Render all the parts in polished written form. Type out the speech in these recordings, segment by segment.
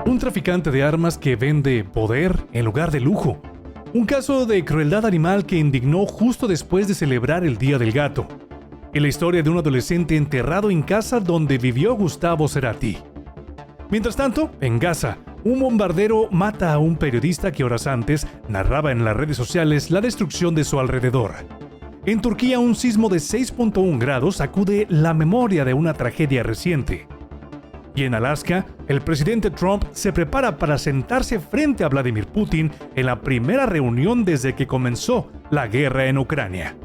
Un traficante de armas que vende poder en lugar de lujo. Un caso de crueldad animal que indignó justo después de celebrar el Día del Gato. Y la historia de un adolescente enterrado en casa donde vivió Gustavo Cerati. Mientras tanto, en Gaza, un bombardero mata a un periodista que horas antes narraba en las redes sociales la destrucción de su alrededor. En Turquía, un sismo de 6.1 grados sacude la memoria de una tragedia reciente. Y en Alaska, el presidente Trump se prepara para sentarse frente a Vladimir Putin en la primera reunión desde que comenzó la guerra en Ucrania.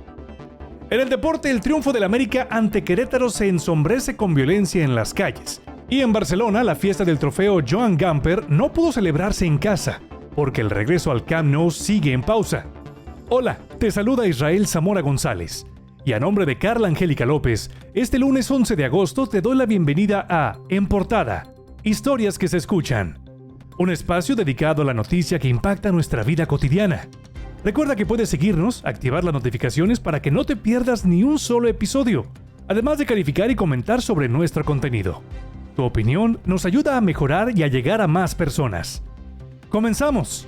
En el deporte, el triunfo del América ante Querétaro se ensombrece con violencia en las calles. Y en Barcelona, la fiesta del trofeo Joan Gamper no pudo celebrarse en casa, porque el regreso al Camp Nou sigue en pausa. Hola, te saluda Israel Zamora González. Y a nombre de Carla Angélica López, este lunes 11 de agosto te doy la bienvenida a En Portada, Historias que se escuchan. Un espacio dedicado a la noticia que impacta nuestra vida cotidiana. Recuerda que puedes seguirnos, activar las notificaciones para que no te pierdas ni un solo episodio, además de calificar y comentar sobre nuestro contenido. Tu opinión nos ayuda a mejorar y a llegar a más personas. ¡Comenzamos!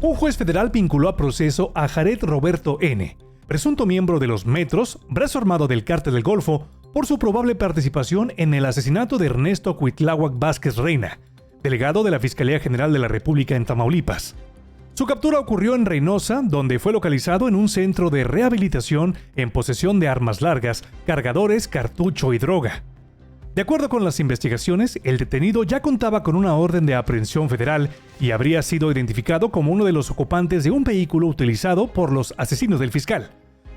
Un juez federal vinculó a proceso a Jared Roberto N., presunto miembro de los Metros, brazo armado del Cártel del Golfo, por su probable participación en el asesinato de Ernesto Cuitláhuac Vázquez Reina, delegado de la Fiscalía General de la República en Tamaulipas. Su captura ocurrió en Reynosa, donde fue localizado en un centro de rehabilitación en posesión de armas largas, cargadores, cartucho y droga. De acuerdo con las investigaciones, el detenido ya contaba con una orden de aprehensión federal y habría sido identificado como uno de los ocupantes de un vehículo utilizado por los asesinos del fiscal.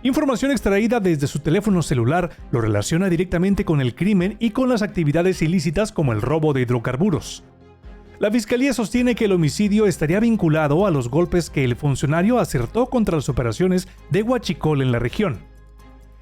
Información extraída desde su teléfono celular lo relaciona directamente con el crimen y con las actividades ilícitas como el robo de hidrocarburos. La fiscalía sostiene que el homicidio estaría vinculado a los golpes que el funcionario acertó contra las operaciones de Huachicol en la región.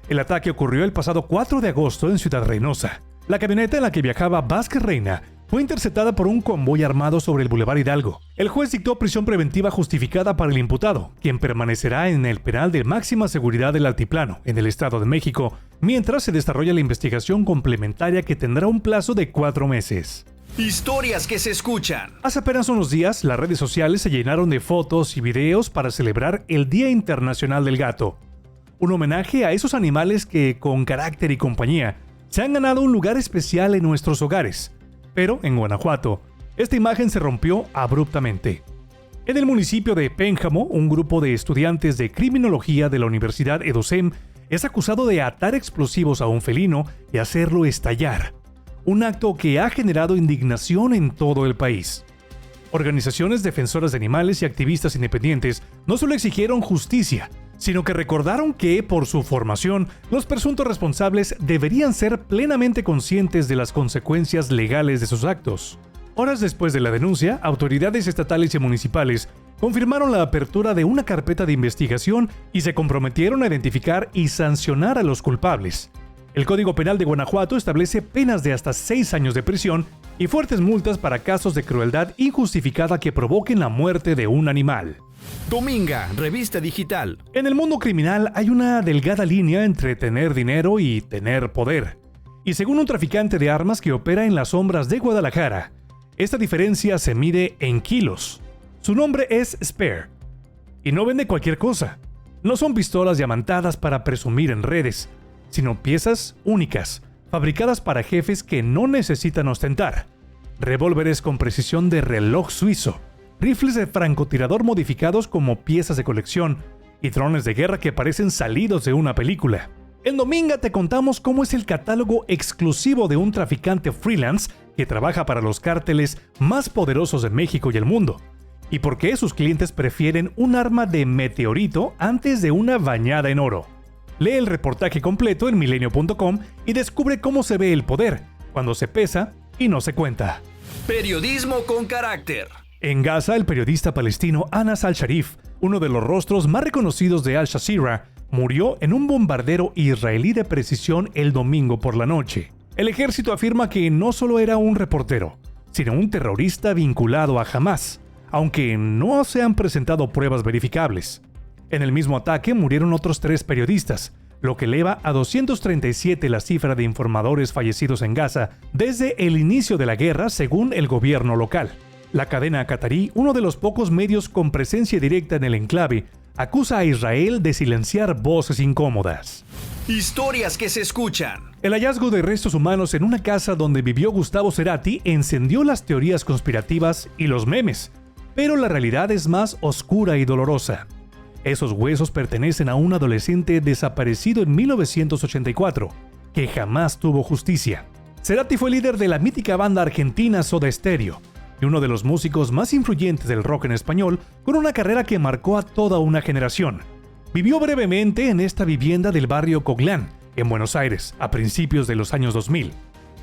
El ataque ocurrió el pasado 4 de agosto en Ciudad Reynosa. La camioneta en la que viajaba Vázquez Reina fue interceptada por un convoy armado sobre el Boulevard Hidalgo. El juez dictó prisión preventiva justificada para el imputado, quien permanecerá en el penal de máxima seguridad del Altiplano, en el Estado de México, mientras se desarrolla la investigación complementaria que tendrá un plazo de 4 meses. Historias que se escuchan. Hace apenas unos días, las redes sociales se llenaron de fotos y videos para celebrar el Día Internacional del Gato. Un homenaje a esos animales que, con carácter y compañía, se han ganado un lugar especial en nuestros hogares. Pero en Guanajuato, esta imagen se rompió abruptamente. En el municipio de Pénjamo, un grupo de estudiantes de criminología de la Universidad EDOCEM es acusado de atar explosivos a un felino y hacerlo estallar. Un acto que ha generado indignación en todo el país. Organizaciones defensoras de animales y activistas independientes no solo exigieron justicia, sino que recordaron que, por su formación, los presuntos responsables deberían ser plenamente conscientes de las consecuencias legales de sus actos. Horas después de la denuncia, autoridades estatales y municipales confirmaron la apertura de una carpeta de investigación y se comprometieron a identificar y sancionar a los culpables. El Código Penal de Guanajuato establece penas de hasta 6 años de prisión y fuertes multas para casos de crueldad injustificada que provoquen la muerte de un animal. Dominga, revista digital. En el mundo criminal hay una delgada línea entre tener dinero y tener poder. Y según un traficante de armas que opera en las sombras de Guadalajara, esta diferencia se mide en kilos. Su nombre es Spare. Y no vende cualquier cosa. No son pistolas diamantadas para presumir en redes, sino piezas únicas, fabricadas para jefes que no necesitan ostentar. Revólveres con precisión de reloj suizo, rifles de francotirador modificados como piezas de colección y drones de guerra que parecen salidos de una película. En Dominga te contamos cómo es el catálogo exclusivo de un traficante freelance que trabaja para los cárteles más poderosos de México y el mundo, y por qué sus clientes prefieren un arma de meteorito antes de una bañada en oro. Lee el reportaje completo en milenio.com y descubre cómo se ve el poder cuando se pesa y no se cuenta. Periodismo con carácter. En Gaza, el periodista palestino Anas al-Sharif, uno de los rostros más reconocidos de Al Jazeera, murió en un bombardero israelí de precisión el domingo por la noche. El ejército afirma que no solo era un reportero, sino un terrorista vinculado a Hamas, aunque no se han presentado pruebas verificables. En el mismo ataque murieron otros 3 periodistas, lo que eleva a 237 la cifra de informadores fallecidos en Gaza desde el inicio de la guerra, según el gobierno local. La cadena qatarí, uno de los pocos medios con presencia directa en el enclave, acusa a Israel de silenciar voces incómodas. Historias que se escuchan. El hallazgo de restos humanos en una casa donde vivió Gustavo Cerati encendió las teorías conspirativas y los memes, pero la realidad es más oscura y dolorosa. Esos huesos pertenecen a un adolescente desaparecido en 1984, que jamás tuvo justicia. Cerati fue líder de la mítica banda argentina Soda Stereo, y uno de los músicos más influyentes del rock en español, con una carrera que marcó a toda una generación. Vivió brevemente en esta vivienda del barrio Coglán, en Buenos Aires, a principios de los años 2000.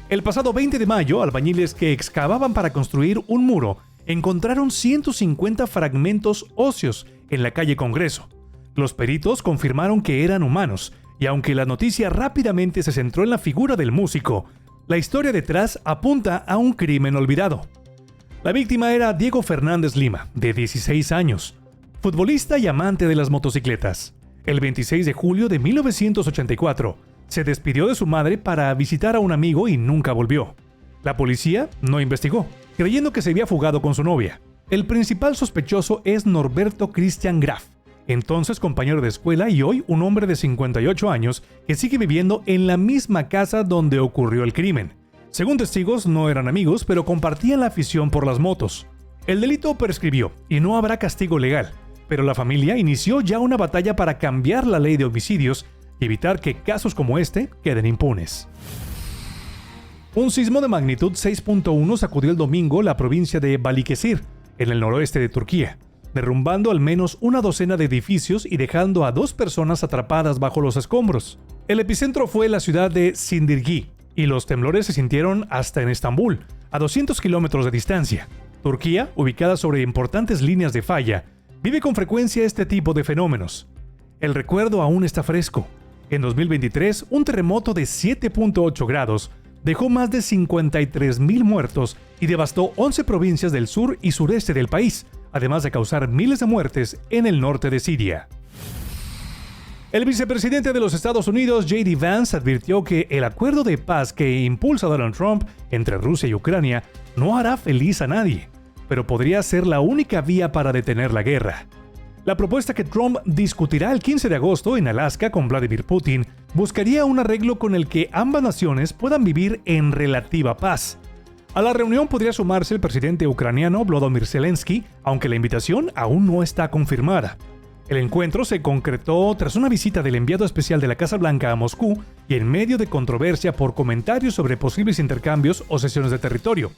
El pasado 20 de mayo, albañiles que excavaban para construir un muro encontraron 150 fragmentos óseos en la calle Congreso. Los peritos confirmaron que eran humanos, y aunque la noticia rápidamente se centró en la figura del músico, la historia detrás apunta a un crimen olvidado. La víctima era Diego Fernández Lima, de 16 años, futbolista y amante de las motocicletas. El 26 de julio de 1984, se despidió de su madre para visitar a un amigo y nunca volvió. La policía no investigó, creyendo que se había fugado con su novia. El principal sospechoso es Norberto Christian Graf, entonces compañero de escuela y hoy un hombre de 58 años que sigue viviendo en la misma casa donde ocurrió el crimen. Según testigos, no eran amigos, pero compartían la afición por las motos. El delito prescribió y no habrá castigo legal, pero la familia inició ya una batalla para cambiar la ley de homicidios y evitar que casos como este queden impunes. Un sismo de magnitud 6.1 sacudió el domingo la provincia de Balıkesir, en el noroeste de Turquía, derrumbando al menos una docena de edificios y dejando a 2 personas atrapadas bajo los escombros. El epicentro fue la ciudad de Sindirgi, y los temblores se sintieron hasta en Estambul, a 200 kilómetros de distancia. Turquía, ubicada sobre importantes líneas de falla, vive con frecuencia este tipo de fenómenos. El recuerdo aún está fresco. En 2023, un terremoto de 7.8 grados dejó más de 53.000 muertos y devastó 11 provincias del sur y sureste del país, además de causar miles de muertes en el norte de Siria. El vicepresidente de los Estados Unidos, J.D. Vance, advirtió que el acuerdo de paz que impulsa Donald Trump entre Rusia y Ucrania no hará feliz a nadie, pero podría ser la única vía para detener la guerra. La propuesta que Trump discutirá el 15 de agosto en Alaska con Vladimir Putin buscaría un arreglo con el que ambas naciones puedan vivir en relativa paz. A la reunión podría sumarse el presidente ucraniano Volodymyr Zelensky, aunque la invitación aún no está confirmada. El encuentro se concretó tras una visita del enviado especial de la Casa Blanca a Moscú y en medio de controversia por comentarios sobre posibles intercambios o cesiones de territorio.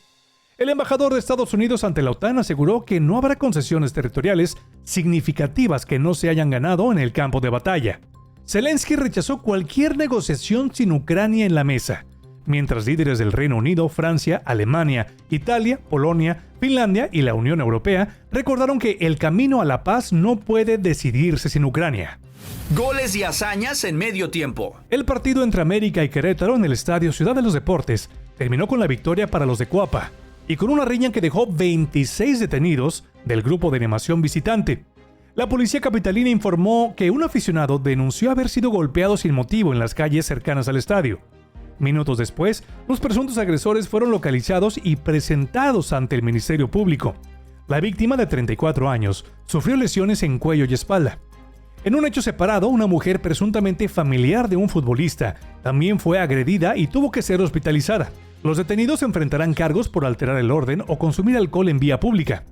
El embajador de Estados Unidos ante la OTAN aseguró que no habrá concesiones territoriales significativas que no se hayan ganado en el campo de batalla. Zelensky rechazó cualquier negociación sin Ucrania en la mesa, mientras líderes del Reino Unido, Francia, Alemania, Italia, Polonia, Finlandia y la Unión Europea recordaron que el camino a la paz no puede decidirse sin Ucrania. Goles y hazañas en medio tiempo. El partido entre América y Querétaro en el estadio Ciudad de los Deportes terminó con la victoria para los de Coapa y con una riña que dejó 26 detenidos del grupo de animación visitante. La policía capitalina informó que un aficionado denunció haber sido golpeado sin motivo en las calles cercanas al estadio. Minutos después, los presuntos agresores fueron localizados y presentados ante el Ministerio Público. La víctima, de 34 años, sufrió lesiones en cuello y espalda. En un hecho separado, una mujer presuntamente familiar de un futbolista también fue agredida y tuvo que ser hospitalizada. Los detenidos enfrentarán cargos por alterar el orden o consumir alcohol en vía pública.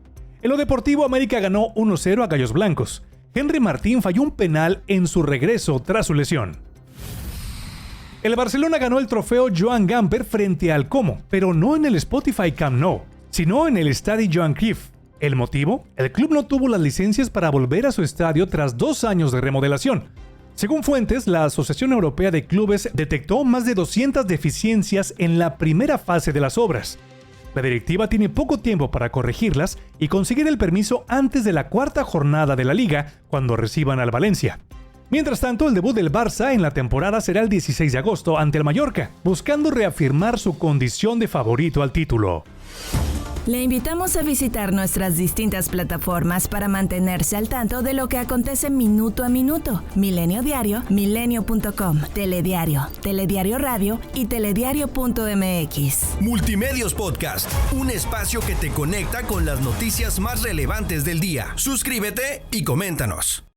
En lo deportivo, América ganó 1-0 a Gallos Blancos. Henry Martín falló un penal en su regreso tras su lesión. El Barcelona ganó el trofeo Joan Gamper frente al Como, pero no en el Spotify Camp Nou, sino en el Estadio Johan Cruyff. ¿El motivo? El club no tuvo las licencias para volver a su estadio tras 2 años de remodelación. Según fuentes, la Asociación Europea de Clubes detectó más de 200 deficiencias en la primera fase de las obras. La directiva tiene poco tiempo para corregirlas y conseguir el permiso antes de la 4ª jornada de la Liga, cuando reciban al Valencia. Mientras tanto, el debut del Barça en la temporada será el 16 de agosto ante el Mallorca, buscando reafirmar su condición de favorito al título. Le invitamos a visitar nuestras distintas plataformas para mantenerse al tanto de lo que acontece minuto a minuto. Milenio Diario, milenio.com, Telediario, Telediario Radio y telediario.mx. Multimedios Podcast, un espacio que te conecta con las noticias más relevantes del día. Suscríbete y coméntanos.